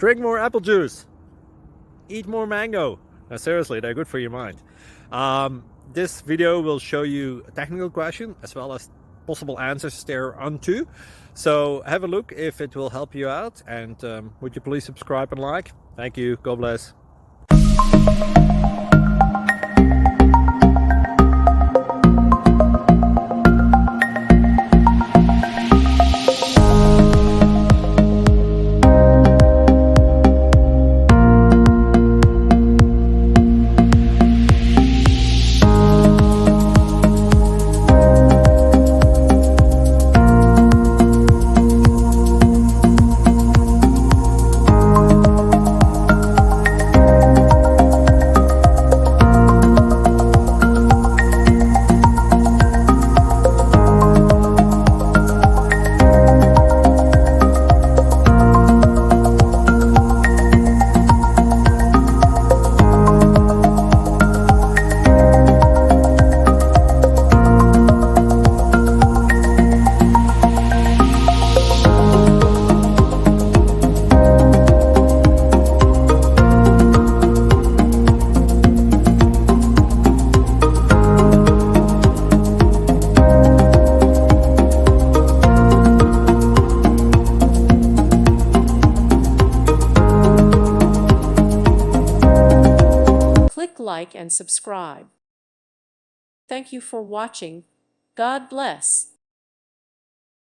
Drink more apple juice. Eat more mango. Now, seriously, they're good for your mind. This video will show you a technical question as well as possible answers thereunto. So have a look if it will help you out, and would you please subscribe and like? Thank you. God bless. Click like and subscribe. Thank you for watching. God bless.